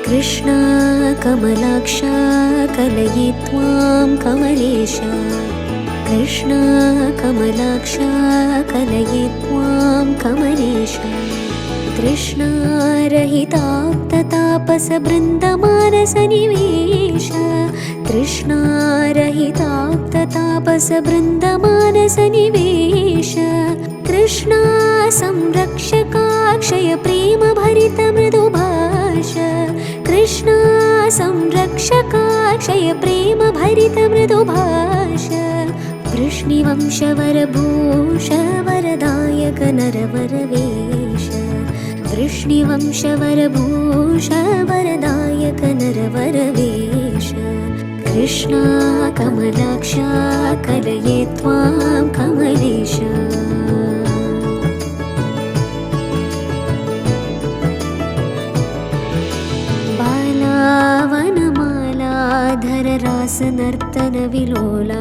कृष्ण कमलाक्ष कलये त्वां कमलेश कृष्ण कमलाक्ष कलये त्वां कमलेश कृष्ण रहिताप्ततापसबृन्दमानसनिवेश कृष्ण रहिताप्ततापसबृन्दमानसनिवेश कृष्ण संरक्षकाक्षय प्रेमभरितमृदुभाष कृष्ण संरक्षकाक्षय प्रेमभरितमृदुभाष वृष्णिवंशवरभूष वरदायक नरवरवेश वृष्णिवंशवरभूष वरदायक नरवरवेश कृष्ण कमलाक्ष कलये त्वां कमलेश बालावनमालाधर रासनर्तनविलोला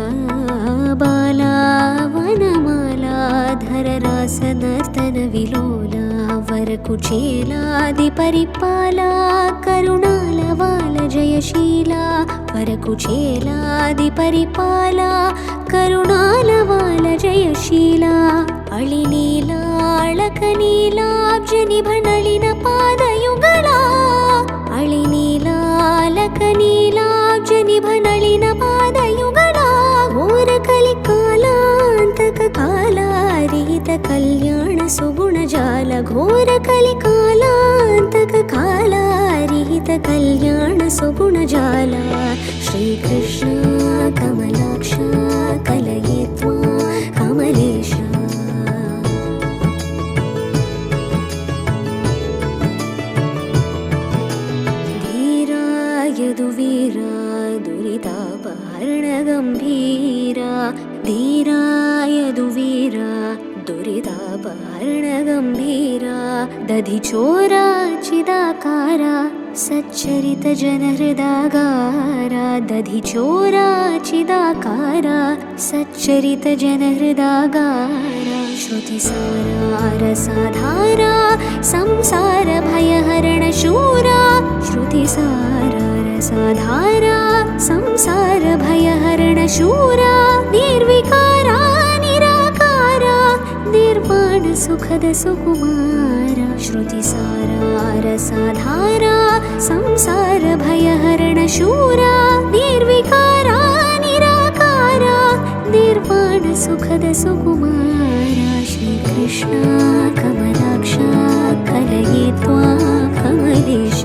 बालावनमालाधर रासनर्तनविलोला वरकुचेलादिपरिपाला करुणालवाल जयशीला वरकुचेलादिपरिपाला करुणालवाल जयशीला अळिनीलाळकनीलाब्जनिभनलिन पादयुगला अळिनीलालकनीलाब्जनिभनलिन पादयुगला घोरकलिकालान्तककालारीत कल्याण सुगुणजाल घोरकलिकालान्तककालारीत कल्याण सुगुणजाल श्रीकृष्ण कमलाक्ष कलये त्वां कमलेश यदुवीरा दुरितापहरणगम्भीरा धीरा यदुवीरा दुरितापहरणगम्भीरा दधिचोरा चिदाकारा सच्चरितजनहृदागारा दधिचोरा चिदाकारा सच्चरितजनहृदागारा श्रुतिसारारसाधारा संसारभयहरणशूरा श्रुतिसारारसाधारा संसारभयहरणशूरा निर्विकारा निराकारा निर्वाणसुखदसुकुमारा श्रुतिसारारसाधारा संसारभयहरणशूरा निर्विकारा निराकारा निर्वाणसुखदसुकुमारा श्रीकृष्ण कमलाक्ष कलये त्वां कमलेश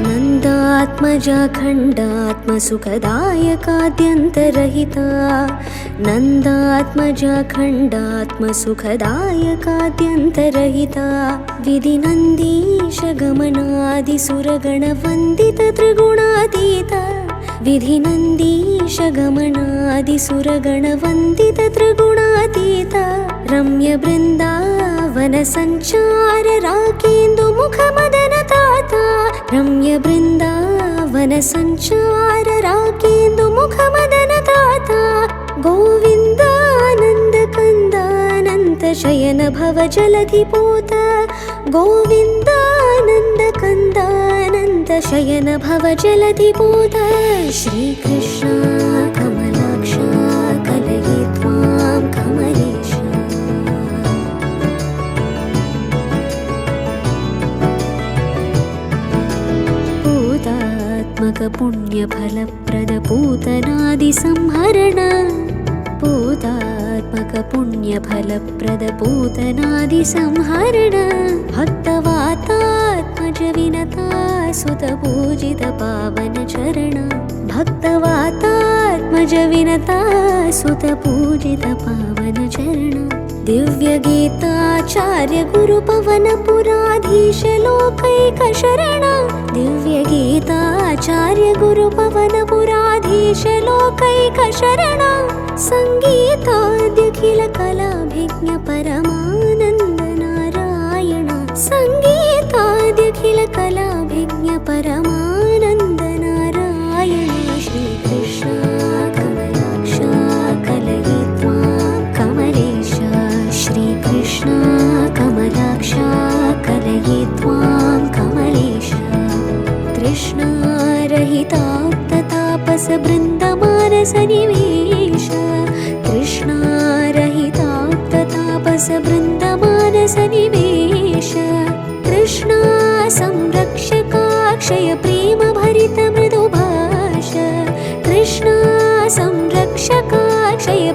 नन्दात्मजा खण्डात्मसुखदायकाद्यन्तरहिता नन्दात्मजा खण्डात्मसुखदायकाद्यन्तरहिता विधिनन्दीश गमनादिसुरगणवन्दित त्रिगुणातीता विधिनन्दीश गमनादिसुरगणवन्दित त्रिगुणातीता रम्यबृन्दावनसञ्चार राकेन्दुमुखमदनताता रम्यबृन्दावनसञ्चार राकेन्दुमुखमदनताता गोविन्दानन्दकन्दानन्तशयन भवजलधिपूत गोविन्दानन्दकन्दानन्तशयन भवजलधिपूत श्रीकृष्ण कमलाक्ष कलये त्वां कमलेश पूतात्मकपुण्यफलप्रदपूतनादिसंहरण पूतात्मकपुण्यफलप्रदपूतनादिसंहरण भक्तवातात्मज विनता सुतपूजित पावनचरण भक्तवातात्मज विनता सुतपूजित पावनचरण दिव्यगीताचार्य गुरुपवनपुराधीश लोकैकशरण दिव्यगीताचार्य गुरुपवनपुराधीश लोकैकशरण संगीताद्यखिल कलाभिज्ञ परमानन्द नारायण संगीताद्यखिल कलाभिज्ञ परमानन्द नारायण श्रीकृष्ण कमलाक्ष कलये त्वां कमलेश श्री बृन्दमानसनिवेश कृष्णारहिताप्ततापसबृन्दमानसनिवेश कृष्णा संरक्षकाक्षय प्रेमभरितमृदुभाष कृष्णा संरक्षकाक्षय